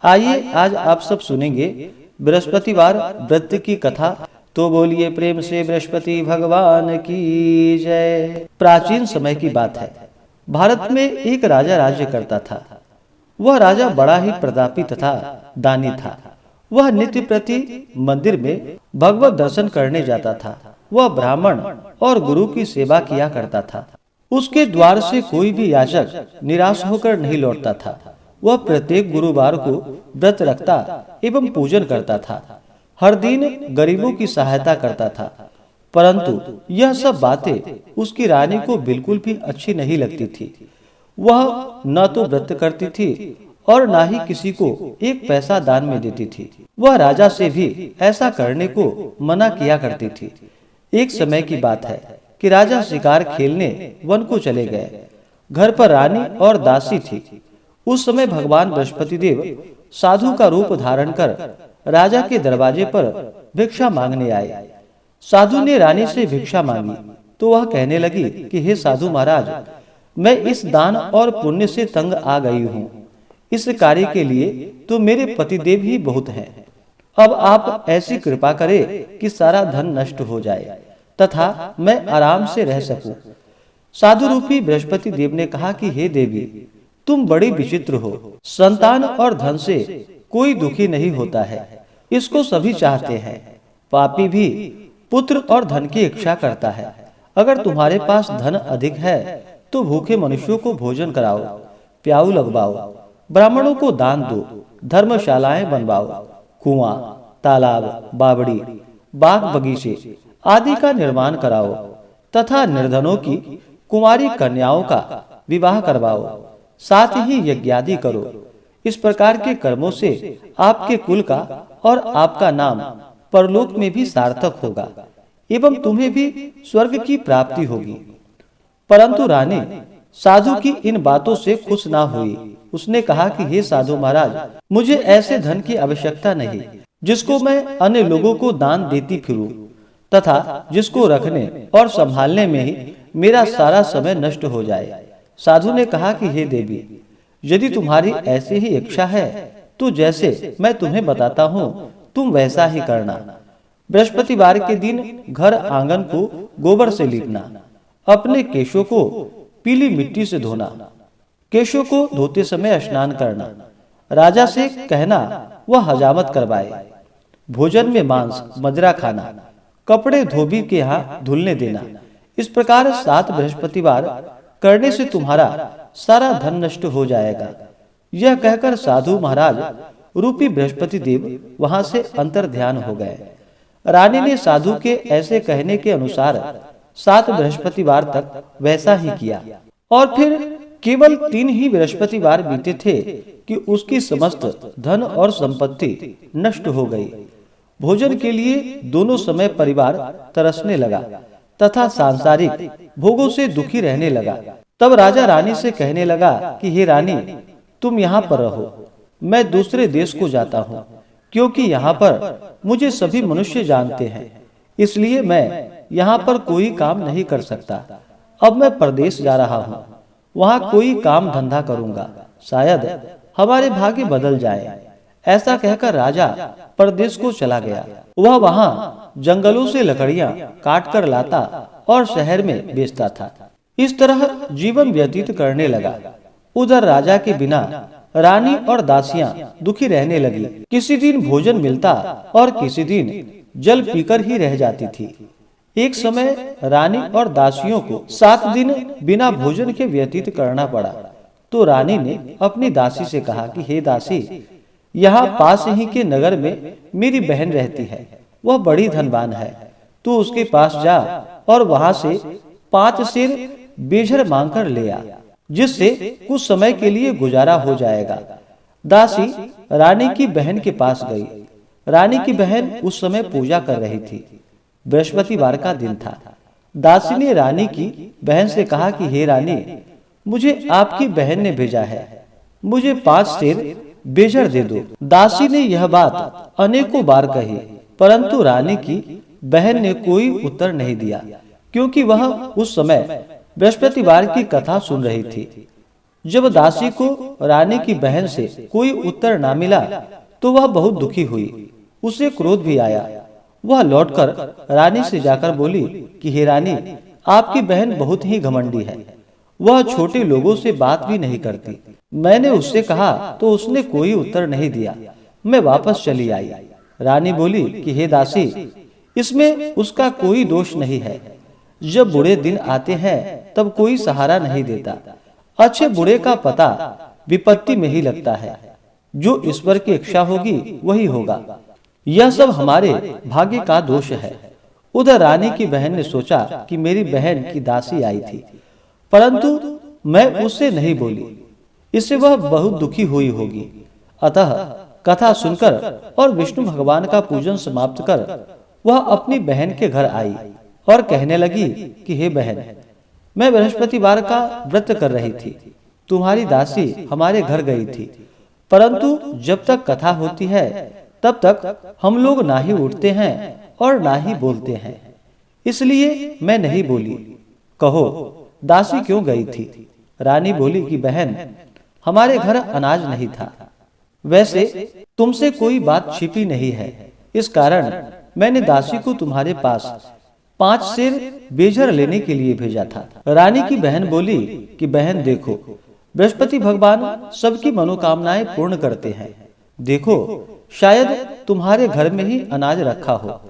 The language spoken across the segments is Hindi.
आइए आज आप सब सुनेंगे बृहस्पतिवार व्रत की कथा। तो बोलिए प्रेम से बृहस्पति भगवान की जय। प्राचीन समय की बात है। भारत में एक राजा राज्य करता था। वह राजा बड़ा ही प्रतापी तथा दानी था। वह नित्य प्रति मंदिर में भगवत दर्शन करने जाता था। वह ब्राह्मण और गुरु की सेवा किया करता था। उसके द्वार से कोई भी याचक निराश होकर नहीं लौटता था। वह प्रत्येक गुरुवार को व्रत रखता एवं पूजन करता था। हर दिन गरीबों की सहायता करता था। परंतु यह सब बातें उसकी रानी को बिल्कुल भी अच्छी नहीं लगती थी। वह न तो व्रत करती थी और न ही किसी को एक पैसा दान में देती थी। वह राजा से भी ऐसा करने को मना किया करती थी। एक समय की बात है कि राजा शिकार खेलने वन को चले गए। घर पर रानी और दासी थी। उस समय भगवान बृहस्पति देव साधु का रूप धारण कर राजा के दरवाजे पर भिक्षा मांगने आए। साधु ने रानी से भिक्षा मांगी तो वह कहने लगी कि हे साधु महाराज, मैं इस दान और पुण्य से तंग आ गई हूँ। इस कार्य के लिए तो मेरे पतिदेव ही बहुत हैं। अब आप ऐसी कृपा करें कि सारा धन नष्ट हो जाए तथा मैं आराम से रह सकूं। साधु रूपी बृहस्पति देव ने कहा कि हे देवी, तुम बड़ी विचित्र हो। संतान और धन से कोई दुखी नहीं होता है, इसको सभी चाहते हैं। पापी भी पुत्र और धन की इच्छा करता है। अगर तुम्हारे पास धन अधिक है तो भूखे मनुष्यों को भोजन कराओ, प्याऊ लगवाओ, ब्राह्मणों को दान दो, धर्मशालाएं बनवाओ, कुआं, तालाब, बावड़ी, बाग बगीचे आदि का निर्माण कराओ तथा निर्धनों की कुमारी कन्याओं का विवाह करवाओ। साथ ही यज्ञादि करो। इस प्रकार के कर्मों से आपके कुल का और आपका नाम परलोक में भी सार्थक होगा एवं तुम्हें भी स्वर्ग की प्राप्ति होगी। परंतु रानी साधु की इन बातों से खुश ना हुई। उसने कहा कि हे साधु महाराज, मुझे ऐसे धन की आवश्यकता नहीं जिसको मैं अन्य लोगों को दान देती फिरूं तथा जिसको रखने और संभालने में ही मेरा सारा समय नष्ट हो जाए। साधु ने कहा कि हे देवी, यदि तुम्हारी ऐसी ही इच्छा है तो जैसे मैं तुम्हें बताता हूँ तुम वैसा ही करना। बृहस्पतिवार के दिन घर आंगन को गोबर से लीपना, अपने केशों को पीली मिट्टी से धोना, केशों को धोते समय स्नान करना, राजा से कहना वह हजामत करवाए, भोजन में मांस मदिरा खाना, कपड़े धोबी के यहाँ धुलने देना। इस प्रकार 7 बृहस्पतिवार करने से तुम्हारा सारा धन नष्ट हो जाएगा। यह कहकर साधु महाराज रूपी बृहस्पति देव वहां से अंतर ध्यान हो गए। रानी ने साधु के ऐसे कहने के अनुसार 7 बृहस्पतिवार तक वैसा ही किया और फिर केवल 3 ही बृहस्पतिवार बीते थे कि उसकी समस्त धन और संपत्ति नष्ट हो गई। भोजन के लिए दोनों समय परिवार तरसने लगा तथा सांसारिक भोगों से दुखी रहने लगा। तब राजा रानी से कहने लगा कि हे रानी, तुम यहाँ पर रहो, मैं दूसरे देश को जाता हूँ, क्योंकि यहाँ पर मुझे सभी मनुष्य जानते हैं, इसलिए मैं यहाँ पर कोई काम नहीं कर सकता। अब मैं परदेश जा रहा हूँ, वहाँ कोई काम धंधा करूँगा, शायद हमारे भाग्य बदल जाए। ऐसा कहकर राजा परदेश को चला गया। वह वहाँ जंगलों से लकड़ियां काट कर लाता और शहर में बेचता था। इस तरह जीवन व्यतीत करने लगा। उधर राजा के बिना रानी और दासियां दुखी रहने लगी। किसी दिन भोजन मिलता और किसी दिन जल पीकर ही रह जाती थी। एक समय रानी और दासियों को 7 दिन बिना भोजन के व्यतीत करना पड़ा। तो रानी ने अपनी दासी से कहा कि हे दासी, यहाँ पास ही के नगर में मेरी बहन रहती है, वह बड़ी धनवान है। तू उसके पास जा और वहां से 5 सेर बेझर मांगकर ले आ, जिससे कुछ समय के लिए गुजारा हो जाएगा। दासी रानी की बहन के पास गई। रानी की बहन उस समय पूजा कर रही थी। बृहस्पतिवार का दिन था। दासी ने रानी की बहन से कहा कि हे रानी, मुझे आपकी बहन ने भेजा है, मुझे 5 सेर बेझर दे दो। दासी ने यह बात अनेकों बार कही, परंतु रानी की बहन ने कोई उत्तर नहीं दिया, क्योंकि वह उस समय बृहस्पतिवार की कथा सुन रही थी। जब दासी को रानी की बहन से कोई उत्तर ना मिला तो वह बहुत दुखी हुई। उसे क्रोध भी आया। वह लौटकर रानी से जाकर बोली कि हे रानी, आपकी बहन बहुत ही घमंडी है। वह छोटे लोगों से बात भी नहीं करती। मैंने उससे कहा तो उसने कोई उत्तर नहीं दिया। मैं वापस चली आई। रानी बोली कि हे दासी, इसमें उसका कोई दोष नहीं है। जब बुरे दिन आते हैं तब कोई सहारा नहीं देता। अच्छे बुरे का पता विपत्ति में ही लगता है। जो ईश्वर की इच्छा होगी वही होगा। यह सब हमारे भाग्य का दोष है। उधर रानी की बहन ने सोचा कि मेरी बहन की दासी आई थी, परंतु मैं उससे नहीं बोली। इससे वह बहुत दुखी हुई होगी। अतः कथा सुनकर और विष्णु भगवान का पूजन समाप्त कर वह अपनी बहन के घर आई और कहने लगी कि हे बहन, मैं बृहस्पतिवार का व्रत कर रही थी। तुम्हारी दासी हमारे घर गई थी, परंतु जब तक कथा होती है तब तक हम लोग ना ही उठते हैं और ना ही बोलते हैं, इसलिए मैं नहीं बोली। कहो, दासी क्यों गई थी? रानी बोली कि बहन, हमारे घर अनाज नहीं था। वैसे तुमसे कोई बात छिपी नहीं है, इस कारण मैंने दासी को तुम्हारे पास 5 सेर बेझर लेने के लिए भेजा था। रानी की बहन बोली कि बहन देखो, बृहस्पति भगवान सबकी मनोकामनाएं पूर्ण करते हैं। देखो, शायद तुम्हारे घर में ही अनाज रखा हो।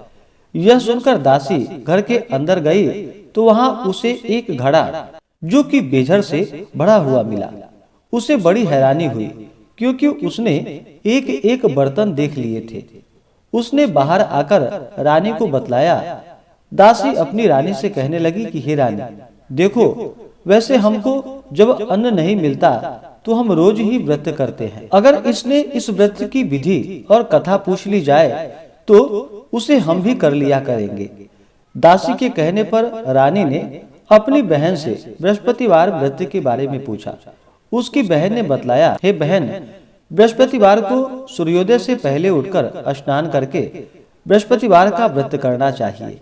यह सुनकर दासी घर के अंदर गई तो वहां उसे एक घड़ा जो कि बेझर से भरा हुआ मिला। उसे बड़ी हैरानी हुई, क्योंकि उसने एक एक बर्तन देख लिए थे। उसने बाहर आकर रानी को बतलाया। दासी अपनी रानी से कहने लगी कि हे रानी, देखो, वैसे हमको जब अन्न नहीं मिलता तो हम रोज ही व्रत करते हैं। अगर इसने इस व्रत की विधि और कथा पूछ ली जाए तो उसे हम भी कर लिया करेंगे। दासी के कहने पर रानी ने अपनी बहन से बृहस्पतिवार व्रत के बारे में पूछा। उसकी बहन ने बतलाया, हे बहन, बृहस्पतिवार को सूर्योदय से पहले उठकर स्नान करके बृहस्पतिवार का व्रत करना चाहिए,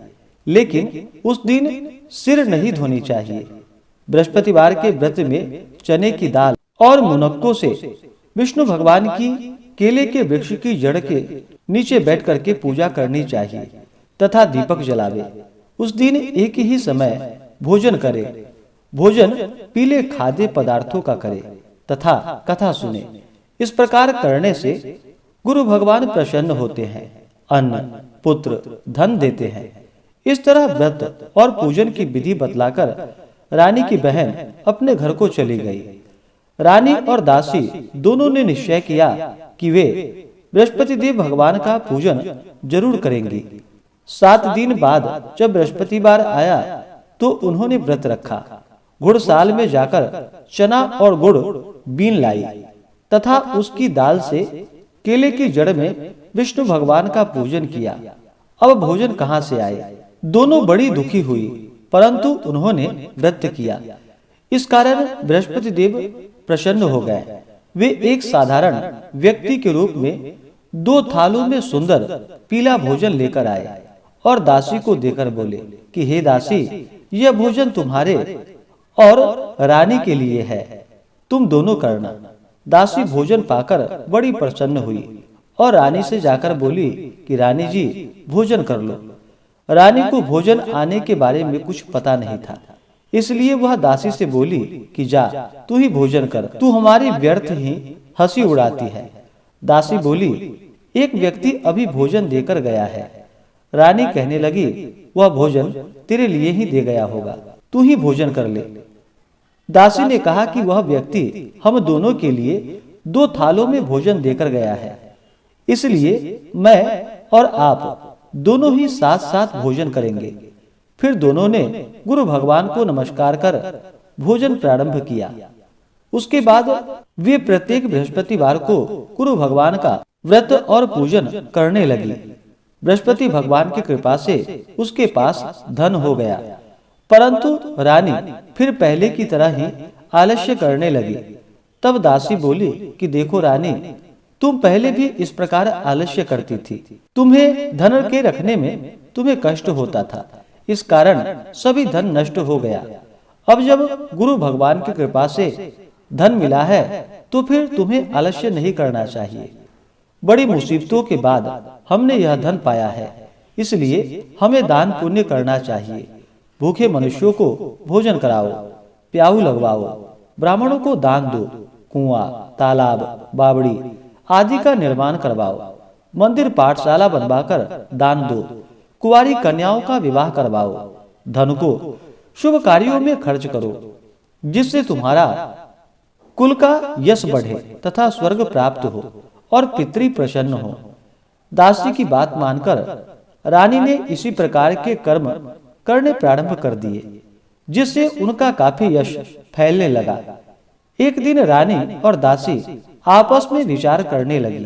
लेकिन उस दिन सिर नहीं धोनी चाहिए। बृहस्पतिवार के व्रत में चने की दाल और मुनक्कों से विष्णु भगवान की केले के वृक्ष की जड़ के नीचे बैठ करके पूजा करनी चाहिए तथा दीपक जलावे। उस दिन एक ही समय भोजन करे। भोजन पीले खाद्य पदार्थों का करे तथा कथा सुने। इस प्रकार करने से गुरु भगवान प्रसन्न होते हैं, अन्न, पुत्र, धन देते हैं। इस तरह व्रत और पूजन की विधि बतलाकर रानी की बहन अपने घर को चली गई। रानी और दासी दोनों ने निश्चय किया कि वे बृहस्पति देव भगवान का पूजन जरूर करेंगी। 7 दिन बाद जब बृहस्पतिवार आया तो उन्होंने व्रत रखा। घुड़साल में जाकर चना और गुड़ बीन लाई तथा उसकी दाल से केले की जड़ में विष्णु भगवान का पूजन किया। अब भोजन कहाँ से आए? दोनों बड़ी दुखी हुई, परंतु उन्होंने व्रत किया। इस कारण बृहस्पति देव प्रसन्न हो गए। वे एक साधारण व्यक्ति के रूप में 2 थालों में सुंदर पीला भोजन लेकर आए और दासी को देकर बोले कि हे दासी, यह भोजन तुम्हारे और रानी के लिए है, तुम दोनों करना। दासी भोजन पाकर बड़ी प्रसन्न हुई और रानी से जाकर बोली कि रानी जी, भोजन कर लो। रानी को भोजन आने के बारे में कुछ पता नहीं था, इसलिए वह दासी से बोली कि जा, तू ही भोजन कर, तू हमारी व्यर्थ ही हंसी उड़ाती है। दासी बोली, एक व्यक्ति अभी भोजन देकर गया है। रानी कहने लगी, वह भोजन तेरे लिए ही दे गया होगा, तू ही भोजन कर ले। दासी ने कहा कि वह व्यक्ति हम दोनों के लिए 2 थालों में भोजन देकर गया है, इसलिए मैं और आप दोनों ही साथ साथ भोजन करेंगे। फिर दोनों ने गुरु भगवान को नमस्कार कर भोजन प्रारंभ किया। उसके बाद वे प्रत्येक बृहस्पतिवार को गुरु भगवान का व्रत और पूजन करने लगी। बृहस्पति भगवान की कृपा से उसके पास धन हो गया, परंतु रानी फिर पहले की तरह ही आलस्य करने लगी। तब दासी बोली कि देखो रानी, तुम पहले भी इस प्रकार आलस्य करती थी। तुम्हें धन के रखने में तुम्हें कष्ट होता था, इस कारण सभी धन नष्ट हो गया। अब जब गुरु भगवान की कृपा से धन मिला है तो फिर तुम्हें आलस्य नहीं करना चाहिए। बड़ी मुसीबतों के बाद हमने यह धन पाया है, इसलिए हमें दान पुण्य करना चाहिए। भूखे मनुष्यों को भोजन कराओ, प्याऊ लगवाओ, ब्राह्मणों को दान दो, कुआं, तालाब, बावड़ी आदि का निर्माण करवाओ, मंदिर पाठशाला बनवाकर दान दो, कुंवारी कन्याओं का विवाह करवाओ, धन को शुभ कार्यों में खर्च करो, जिससे तुम्हारा कुल का यश बढ़े तथा स्वर्ग प्राप्त हो और पितृ प्रसन्न हो। दासी की बात मानकर रानी ने इसी प्रकार के कर्म करने प्रारंभ कर दिए, जिससे उनका काफी यश फैलने लगा। एक दिन रानी और दासी आपस में विचार करने लगी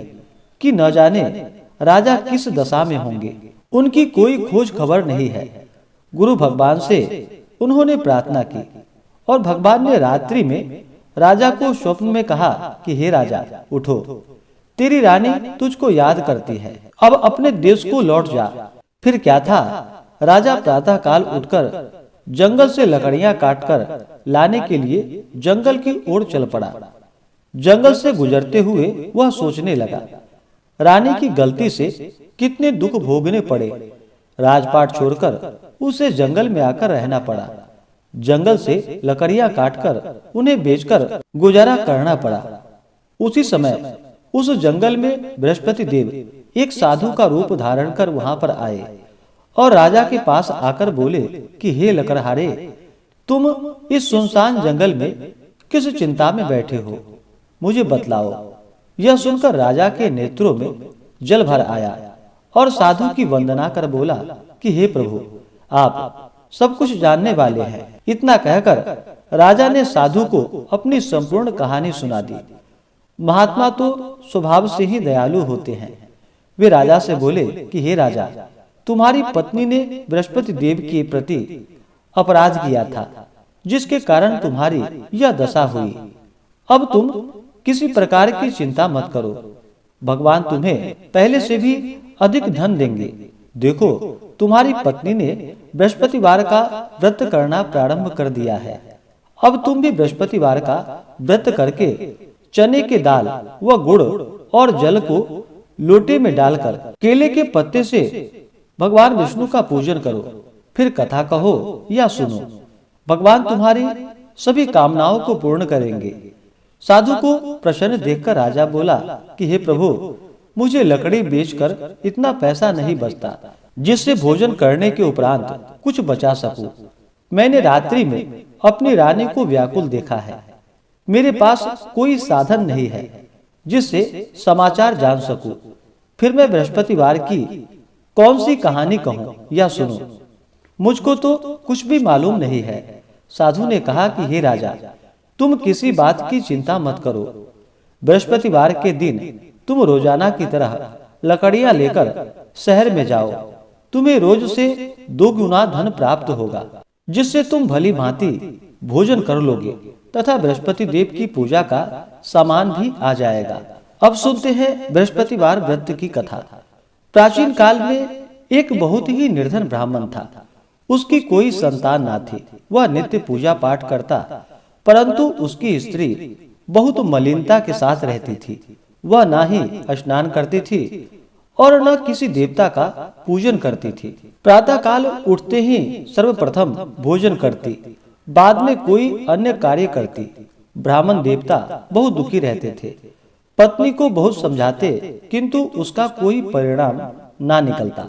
कि न जाने राजा किस दशा में होंगे। उनकी कोई खोज खबर नहीं है। गुरु भगवान से उन्होंने प्रार्थना की और भगवान ने रात्रि में राजा को स्वप्न में कहा कि हे राजा, उठो, तेरी रानी तुझको याद करती है, अब अपने देश को लौट जा। फिर क्या था, राजा प्रातः काल उठकर जंगल से लकड़ियां काटकर लाने के लिए जंगल की ओर चल पड़ा। जंगल से गुजरते हुए वह सोचने लगा, रानी की गलती से कितने दुख भोगने पड़े। राजपाट छोड़कर उसे जंगल में आकर रहना पड़ा। जंगल से लकड़ियां काटकर उन्हें बेचकर गुजारा करना पड़ा। उसी समय उस जंगल में बृहस्पति देव एक साधु का रूप धारण कर वहां पर आए और राजा के पास आकर बोले कि हे लकड़हारे, तुम इस सुनसान जंगल में किस चिंता में बैठे हो, मुझे बतलाओ। यह सुनकर राजा के नेत्रों में जल भर आया और साधु की वंदना कर बोला कि हे प्रभु, आप सब कुछ जानने वाले हैं। इतना कहकर राजा ने साधु को अपनी संपूर्ण कहानी सुना दी। महात्मा तो स्वभाव से ही दयालु होते हैं। वे राजा से बोले कि हे राजा, तुम्हारी पत्नी ने बृहस्पति देव के प्रति अपराध किया था, जिसके कारण तुम्हारी यह दशा हुई। अब तुम किसी प्रकार की चिंता मत करो, भगवान तुम्हें पहले से भी अधिक धन देंगे। देखो, तुम्हारी पत्नी ने बृहस्पतिवार का व्रत करना प्रारंभ कर दिया है। अब तुम भी बृहस्पतिवार का व्रत करके चने के दाल व गुड़ और जल को लोटे में डालकर केले के पत्ते से भगवान विष्णु का पूजन करो। फिर कथा कहो या सुनो, भगवान तुम्हारी सभी कामनाओं को पूर्ण करेंगे। साधु को प्रसन्न देखकर राजा बोला कि हे प्रभु, मुझे लकड़ी बेचकर इतना पैसा नहीं बचता जिससे भोजन करने के उपरांत कुछ बचा सकूं। मैंने रात्रि में अपनी रानी को व्याकुल देखा है। मेरे पास कोई साधन नहीं है जिससे समाचार जान सकूं। फिर मैं बृहस्पतिवार की कौन सी कहानी कहूं या सुनूं? मुझको तो कुछ भी मालूम नहीं है। साधु ने कहा कि हे राजा, तुम किसी बात की चिंता मत करो। बृहस्पतिवार के दिन तुम रोजाना की तरह लकड़ियां लेकर शहर में जाओ। तुम्हें रोज से 2 गुना धन प्राप्त होगा, जिससे तुम भली भांति भोजन कर लोगे तथा बृहस्पति देव की पूजा का सामान भी आ जाएगा। अब सुनते हैं बृहस्पतिवार व्रत की कथा। प्राचीन काल में एक बहुत ही निर्धन ब्राह्मण था। उसकी कोई संतान ना थी। वह नित्य पूजा पाठ करता, परंतु उसकी स्त्री बहुत मलिनता के साथ रहती थी। वह ना ही स्नान करती थी और न किसी देवता का पूजन करती थी। प्रातः काल उठते ही सर्वप्रथम भोजन करती, बाद में कोई अन्य कार्य करती। ब्राह्मण देवता बहुत दुखी रहते थे। पत्नी को बहुत समझाते, किंतु उसका कोई परिणाम ना निकलता।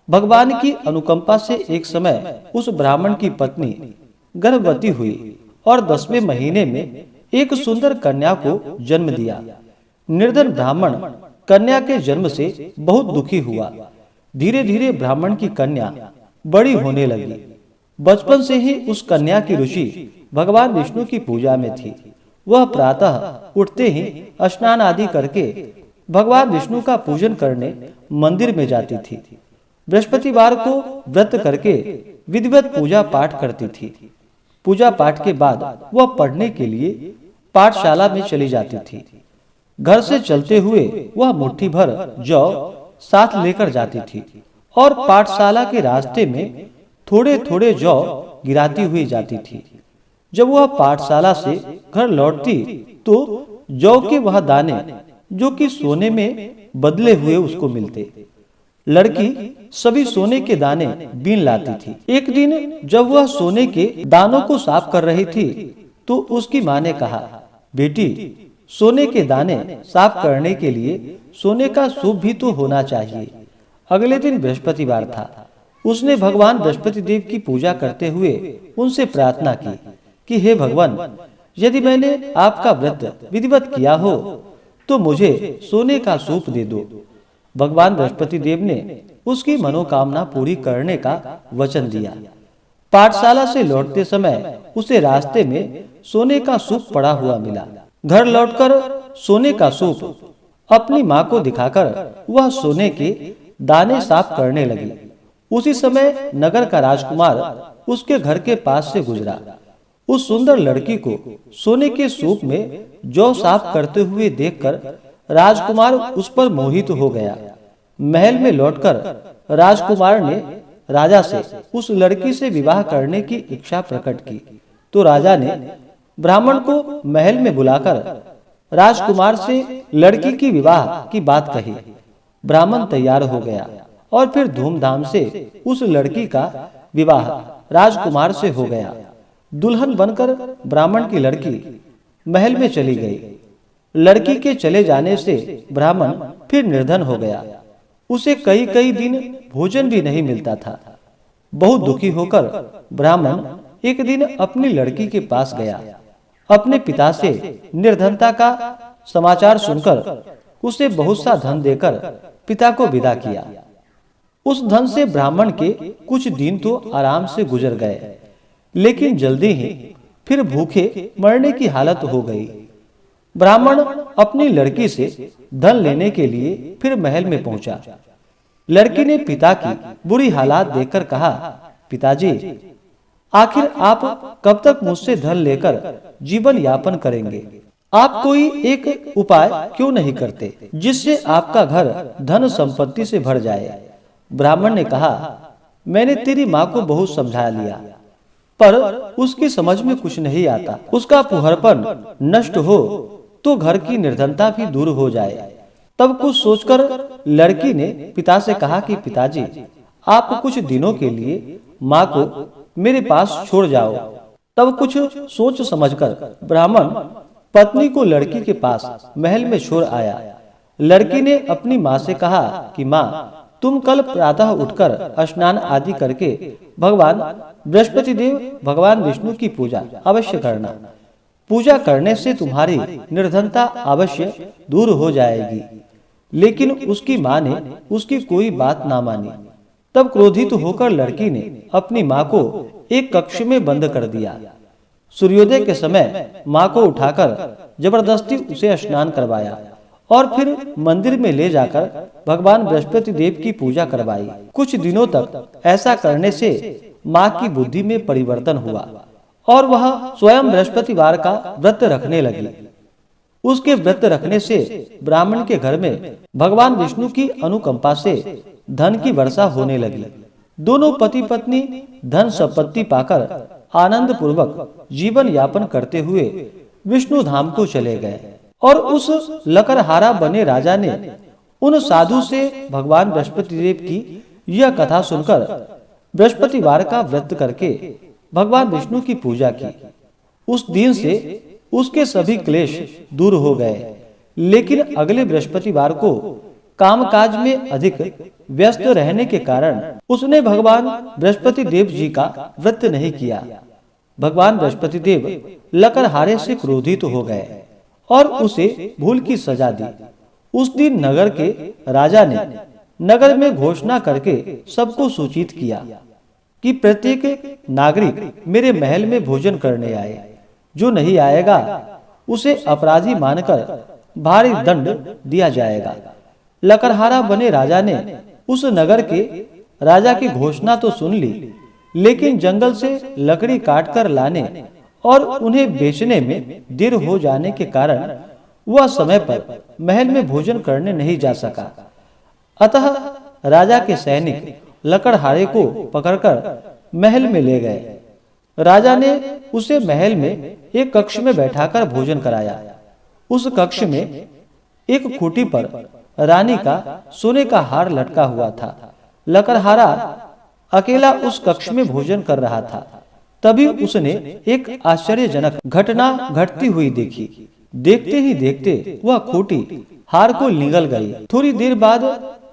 भगवान की अनुकंपा से एक समय उस ब्राह्मण की पत्नी गर्भवती हुई और 10वें महीने में एक सुंदर कन्या को जन्म दिया। निर्धन ब्राह्मण कन्या के जन्म से बहुत दुखी हुआ। धीरे धीरे ब्राह्मण की कन्या बड़ी होने लगी। बचपन से ही उस कन्या की रुचि भगवान विष्णु की पूजा में थी। वह प्रातः उठते ही स्नान आदि करके भगवान विष्णु का पूजन करने मंदिर में जाती थी। बृहस्पतिवार को व्रत करके विधिवत पूजा पाठ करती थी। पूजा पाठ के बाद वह पढ़ने के लिए पाठशाला में चली जाती थी। घर से चलते हुए वह मुट्ठी भर जौ साथ लेकर जाती थी और पाठशाला के रास्ते में थोड़े थोड़े जौ गिराती हुई जाती थी। जब वह पाठशाला से घर लौटती तो जौ के वह दाने जो कि सोने में बदले हुए उसको मिलते। लड़की सभी सोने के दाने बीन लाती थी। एक दिन जब वह सोने के दानों को साफ कर रही थी तो उसकी माँ ने कहा, बेटी, सोने के दाने साफ करने के लिए सोने का सूप भी तो होना चाहिए। अगले दिन बृहस्पतिवार था। उसने भगवान बृहस्पति देव की पूजा करते हुए उनसे प्रार्थना की कि हे भगवान, यदि मैंने आपका व्रत विधिवत किया हो तो मुझे सोने का सूप दे दो। भगवान बृहस्पति देव ने उसकी मनोकामना पूरी करने का वचन दिया। पाठशाला से लौटते समय उसे रास्ते में सोने का सूप पड़ा हुआ मिला। घर लौटकर सोने का सूप अपनी माँ को दिखाकर वह सोने के दाने साफ करने लगी। उसी समय नगर का राजकुमार उसके घर के पास से गुजरा। उस सुंदर लड़की को सोने के सूप में जौ साफ करते हुए देखकर राजकुमार उस पर मोहित हो गया। महल में लौटकर राजकुमार ने राजा से उस लड़की से विवाह करने की इच्छा प्रकट की। तो राजा ने ब्राह्मण को महल में बुलाकर राजकुमार से लड़की की विवाह की बात कही। ब्राह्मण तैयार हो गया और फिर धूमधाम से उस लड़की का विवाह राजकुमार से हो गया। दुल्हन बनकर ब्राह्मण की लड़की महल में चली गई। लड़की के चले जाने से ब्राह्मण फिर निर्धन हो गया। उसे कई कई दिन भोजन भी नहीं मिलता था। बहुत दुखी होकर ब्राह्मण एक दिन अपनी लड़की के पास गया। अपने पिता से निर्धनता का समाचार सुनकर उसे बहुत सा धन देकर पिता को विदा किया। उस धन से ब्राह्मण के कुछ दिन तो आराम से गुजर गए, लेकिन जल्दी ही फिर भूखे मरने की हालत हो गई। ब्राह्मण अपनी लड़की से धन लेने के लिए फिर महल में पहुंचा। लड़की ने पिता की बुरी हालात देखकर कहा, पिताजी, आखिर आप कब तक मुझसे धन लेकर जीवन यापन करेंगे? आप कोई एक उपाय क्यों नहीं करते जिससे आपका घर धन संपत्ति से भर जाए? ब्राह्मण ने कहा, मैंने तेरी माँ को बहुत समझा लिया, पर उसकी समझ में कुछ नहीं आता। उसका फुहरपन नष्ट हो तो घर की निर्धनता भी दूर हो जाए। तब कुछ सोचकर लड़की ने पिता से कहा कि पिताजी, आप कुछ दिनों के लिए माँ को मेरे पास छोड़ जाओ। तब कुछ सोच समझकर ब्राह्मण पत्नी को लड़की के पास महल में छोड़ आया। लड़की ने अपनी माँ से कहा कि माँ, तुम कल प्रातः उठकर स्नान आदि करके भगवान बृहस्पति देव, भगवान विष्णु की पूजा अवश्य करना। पूजा करने से तुम्हारी निर्धनता अवश्य दूर हो जाएगी। लेकिन उसकी माँ ने उसकी कोई बात ना मानी। तब क्रोधित होकर लड़की ने अपनी माँ को एक कक्ष में बंद कर दिया। सूर्योदय के समय माँ को उठाकर जबरदस्ती उसे स्नान करवाया और फिर मंदिर में ले जाकर भगवान बृहस्पति देव की पूजा करवाई। कुछ दिनों तक ऐसा करने से माँ की बुद्धि में परिवर्तन हुआ और वह स्वयं बृहस्पतिवार का व्रत रखने लगी। उसके व्रत रखने से ब्राह्मण के घर में भगवान विष्णु की अनुकंपा से धन की वर्षा होने लगी। दोनों पति पत्नी धन संपत्ति पाकर आनंद पूर्वक जीवन यापन करते हुए विष्णु धाम को चले गए। और उस लकड़हारा बने राजा ने उन साधु से भगवान बृहस्पति देव की यह कथा सुनकर बृहस्पतिवार का व्रत करके भगवान विष्णु की पूजा की। उस दिन से उसके सभी क्लेश दूर हो गए। लेकिन अगले बृहस्पतिवार को कामकाज में अधिक व्यस्त रहने के कारण उसने भगवान बृहस्पति देव जी का व्रत नहीं किया। भगवान बृहस्पति देव लकड़हारे से क्रोधित हो गए और उसे भूल की सजा दी। उस दिन नगर के राजा ने नगर में घोषणा करके सबको सूचित किया कि प्रत्येक नागरिक मेरे महल में भोजन करने आए। जो नहीं आएगा उसे अपराधी मानकर भारी दंड दिया जाएगा। लकड़हारा बने राजा ने उस नगर के राजा की घोषणा तो सुन ली, लेकिन जंगल से लकड़ी काटकर लाने और उन्हें बेचने में देर हो जाने के कारण वह समय पर महल में भोजन करने नहीं जा सका। अतः राजा के सैनिक लकड़हारे को पकड़कर महल में ले गए। राजा ने उसे महल में एक कक्ष में बैठाकर भोजन कराया। उस कक्ष में एक खूंटी पर रानी का सोने का हार लटका हुआ था। लकड़हारा अकेला उस कक्ष में भोजन कर रहा था। तभी उसने एक आश्चर्यजनक घटना घटती हुई देखी। देखते ही देखते वह खूंटी हार को निगल गई। थोड़ी देर बाद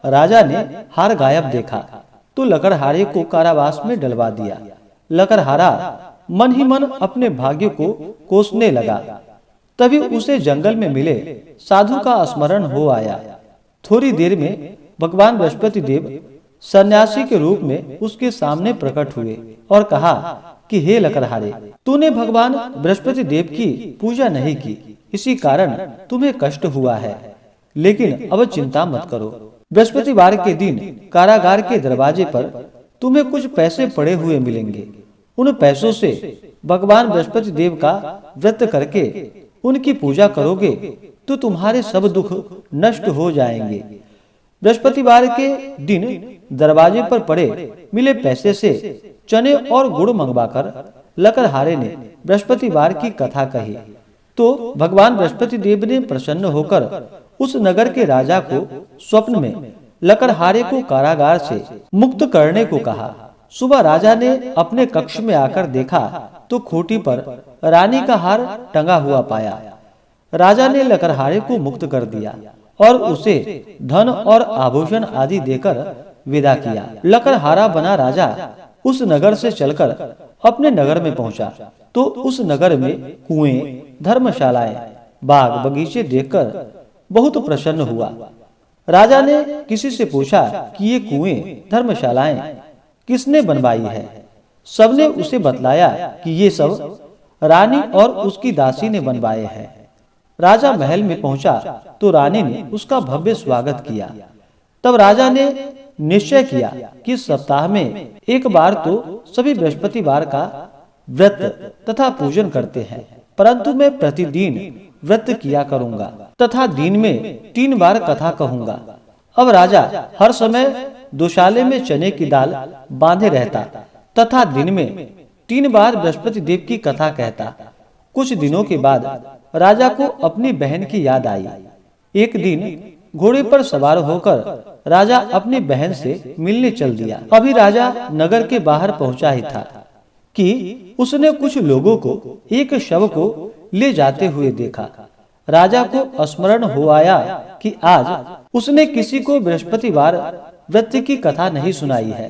राजा ने हार गायब देखा तो लकड़हारे को कारावास में डलवा दिया। लकड़हारा मन ही मन अपने भाग्य को कोसने लगा। तभी उसे जंगल में मिले साधु का स्मरण हो आया। थोड़ी देर में भगवान बृहस्पति देव सन्यासी के रूप में उसके सामने प्रकट हुए और कहा कि हे लकड़हारे, तूने भगवान बृहस्पति देव की पूजा नहीं की, इसी कारण तुम्हें कष्ट हुआ है। लेकिन अब चिंता मत करो। बृहस्पतिवार के दिन कारागार के दरवाजे पर तुम्हें कुछ पैसे पड़े हुए मिलेंगे। उन पैसों से भगवान बृहस्पति देव का व्रत करके उनकी पूजा करोगे तो तुम्हारे सब दुख नष्ट हो जाएंगे। बृहस्पतिवार के दिन दरवाजे पर पड़े मिले पैसे से चने और गुड़ मंगवाकर लकड़हारे ने बृहस्पतिवार की कथा कही तो भगवान बृहस्पति देव ने प्रसन्न होकर उस नगर के राजा को स्वप्न में लकड़हारे को कारागार से मुक्त करने को कहा। सुबह राजा ने अपने कक्ष में आकर देखा तो खूंटी पर रानी का हार टंगा हुआ पाया। राजा ने लकड़हारे को मुक्त कर दिया और उसे धन और आभूषण आदि देकर विदा किया। लकड़हारा बना राजा उस नगर से चलकर अपने नगर में पहुंचा तो उस नगर में कुएं, धर्मशालाएं, बाग बगीचे देखकर बहुत प्रसन्न हुआ। राजा ने किसी से पूछा कि ये कुएं, धर्मशालाएं किसने बनवाई है। सबने उसे बतलाया कि ये सब रानी और उसकी दासी ने बनवाए हैं। राजा महल में पहुंचा तो रानी ने उसका भव्य स्वागत किया। तब राजा ने निश्चय किया कि सप्ताह में एक बार तो सभी बृहस्पतिवार का व्रत तथा पूजन करते हैं, परंतु मैं प्रतिदिन व्रत किया करूंगा तथा दिन में 3 बार कथा कहूंगा। अब राजा हर समय दोशाले में चने की दाल बांधे रहता तथा दिन में 3 बार बृहस्पति देव की कथा कहता। कुछ दिनों के बाद राजा को अपनी बहन की याद आई। एक दिन घोड़े पर सवार होकर राजा अपनी बहन से मिलने चल दिया। अभी राजा नगर के बाहर पहुंचा ही था कि उसने कुछ लोगों को एक शव को ले जाते हुए देखा। राजा को स्मरण हो आया कि आज उसने किसी को बृहस्पतिवार व्रत की कथा नहीं सुनाई है।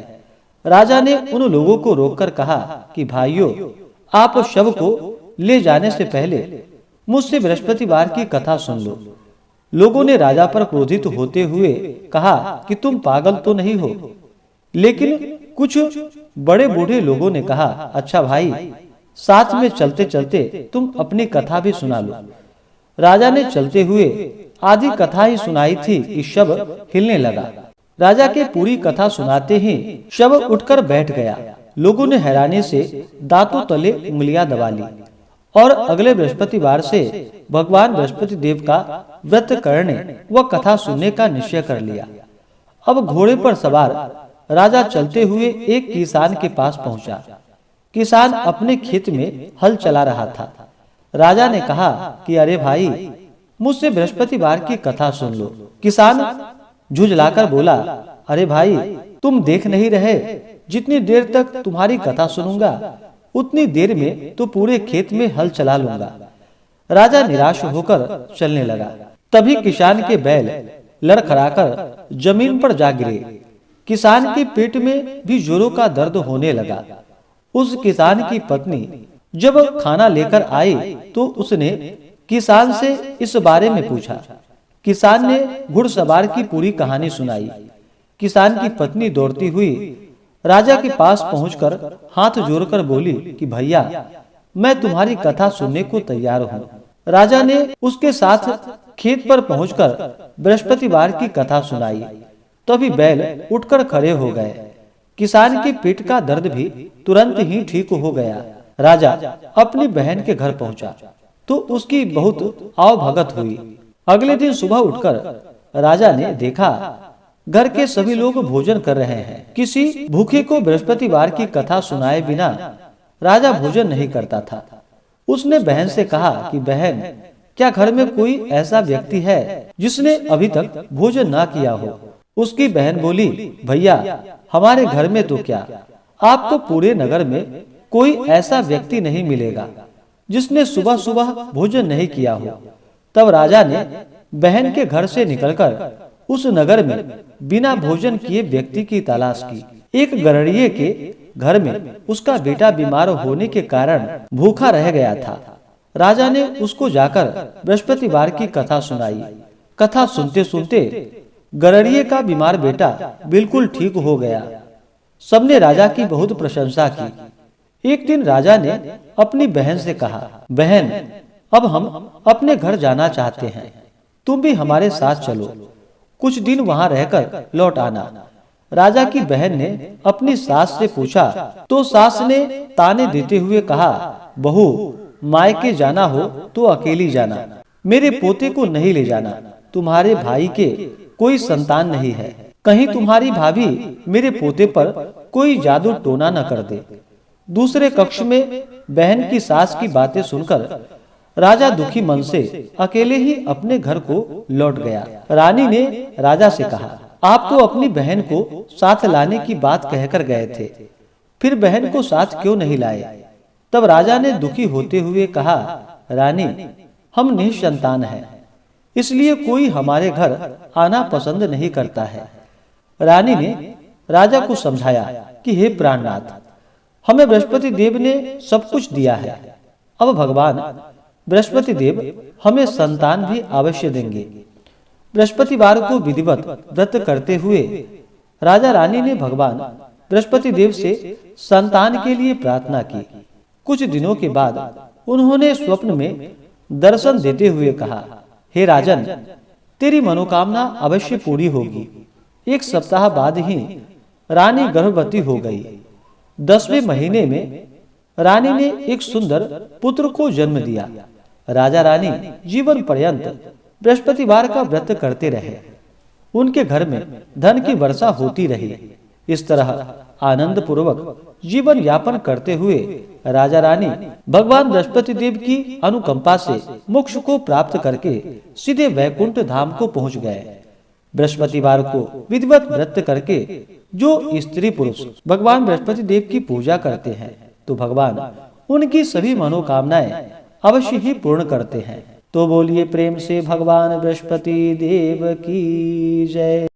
राजा ने उन लोगों को रोककर कहा कि भाइयों, आप शव को ले जाने से पहले मुझसे बृहस्पतिवार की कथा सुन लो। लोगों ने राजा पर क्रोधित होते हुए कहा कि तुम पागल तो नहीं हो। लेकिन कुछ बड़े बूढ़े लोगों ने कहा, अच्छा भाई, साथ में चलते चलते तुम अपनी कथा भी सुना लो। राजा ने चलते हुए आधी कथा ही सुनाई थी कि शव हिलने लगा। राजा के पूरी कथा सुनाते ही शव उठकर बैठ गया। लोगों ने हैरानी से दांतों तले उंगलियां दबा ली और अगले बृहस्पतिवार से भगवान बृहस्पति देव का व्रत करने व कथा सुनने का निश्चय कर लिया। अब घोड़े पर सवार राजा चलते हुए एक किसान के पास पहुंचा। किसान अपने खेत में हल चला रहा था। राजा ने कहा कि अरे भाई, मुझसे बृहस्पतिवार की कथा सुन लो। किसान झुंझलाकर बोला, अरे भाई, तुम देख नहीं रहे, जितनी देर तक तुम्हारी कथा सुनूंगा उतनी देर में तो पूरे खेत में हल चला लूंगा। राजा निराश होकर चलने लगा। तभी किसान के बैल लड़खड़ाकर जमीन पर जा गिरे। किसान के पेट में भी जोरों का दर्द होने लगा। उस किसान की पत्नी जब खाना लेकर आई तो उसने किसान से इस बारे में पूछा। किसान ने घुड़सवार की पूरी कहानी सुनाई। किसान की पत्नी दौड़ती हुई राजा के पास पहुंचकर हाथ जोड़कर बोली कि भैया, मैं तुम्हारी कथा सुनने को तैयार हूँ। राजा ने उसके साथ खेत पर पहुंचकर बृहस्पतिवार की कथा सुनाई। तभी बैल उठकर खड़े हो गए। किसान के पेट का दर्द भी तुरंत ही ठीक हो गया। राजा अपनी बहन के घर पहुंचा तो उसकी बहुत आवभगत हुई। अगले दिन सुबह उठकर राजा ने देखा घर के सभी लोग भोजन कर रहे हैं। किसी भूखे को बृहस्पतिवार की कथा सुनाए बिना राजा भोजन नहीं करता था। उसने बहन से कहा कि बहन, क्या घर में कोई ऐसा व्यक्ति है जिसने अभी तक भोजन ना किया हो? उसकी बहन बोली, भैया, हमारे घर में तो क्या, आपको पूरे नगर में कोई ऐसा व्यक्ति नहीं मिलेगा जिसने सुबह सुबह भोजन नहीं किया हो। तब राजा ने बहन के घर से निकलकर उस नगर में बिना भोजन किए व्यक्ति की तलाश की। एक गरड़िए के घर में उसका बेटा बीमार होने के कारण भूखा रह गया था। राजा ने उसको जाकर बृहस्पतिवार की कथा सुनाई। कथा सुनते सुनते गरड़िए का बीमार बेटा बिल्कुल ठीक हो गया। सबने राजा की बहुत प्रशंसा की। एक दिन राजा ने अपनी बहन से कहा, बहन, अब हम अपने घर जाना चाहते हैं, तुम भी हमारे साथ चलो, कुछ दिन वहां रहकर लौट आना। राजा की बहन ने अपनी सास से पूछा तो सास ने ताने देते हुए कहा, बहू, मायके जाना हो तो अकेली जाना, मेरे पोते को नहीं ले जाना। तुम्हारे भाई के कोई संतान नहीं है, कहीं तुम्हारी भाभी मेरे पोते पर कोई जादू टोना न कर दे। दूसरे कक्ष में बहन की सास की बातें सुनकर राजा दुखी मन से अकेले ही अपने घर को लौट गया। रानी ने राजा से कहा, आप तो अपनी बहन को साथ लाने की बात कहकर गए थे, फिर बहन को साथ क्यों नहीं लाए? तब राजा ने दुखी होते हुए कहा, रानी, हम निसंतान हैं, इसलिए कोई हमारे घर आना पसंद नहीं करता है। रानी ने राजा को समझाया कि हे प्राणनाथ, हमें बृहस्पति देव ने सब कुछ दिया है, अब भगवान बृहस्पति देव हमें संतान भी अवश्य देंगे। बृहस्पतिवार को विधिवत व्रत करते हुए राजा रानी ने भगवान बृहस्पति देव से संतान के लिए प्रार्थना की। कुछ दिनों के बाद उन्होंने स्वप्न में दर्शन देते हुए कहा, हे राजन, तेरी मनोकामना अवश्य पूरी होगी। एक सप्ताह बाद ही रानी गर्भवती हो गई। 10वें महीने में रानी ने एक सुंदर पुत्र को जन्म दिया। राजा रानी जीवन पर्यंत बृहस्पतिवार का व्रत करते रहे। उनके घर में धन की वर्षा होती रही। इस तरह आनंद पूर्वक जीवन यापन करते हुए राजा रानी भगवान बृहस्पति देव की अनुकंपा से मोक्ष को प्राप्त करके सीधे वैकुंठ धाम को पहुंच गए। बृहस्पतिवार को विधिवत व्रत करके जो स्त्री पुरुष भगवान बृहस्पति देव की पूजा करते हैं तो भगवान उनकी सभी मनोकामनाएं अवश्य ही पूर्ण करते हैं। तो बोलिए प्रेम से भगवान बृहस्पति देव की जय।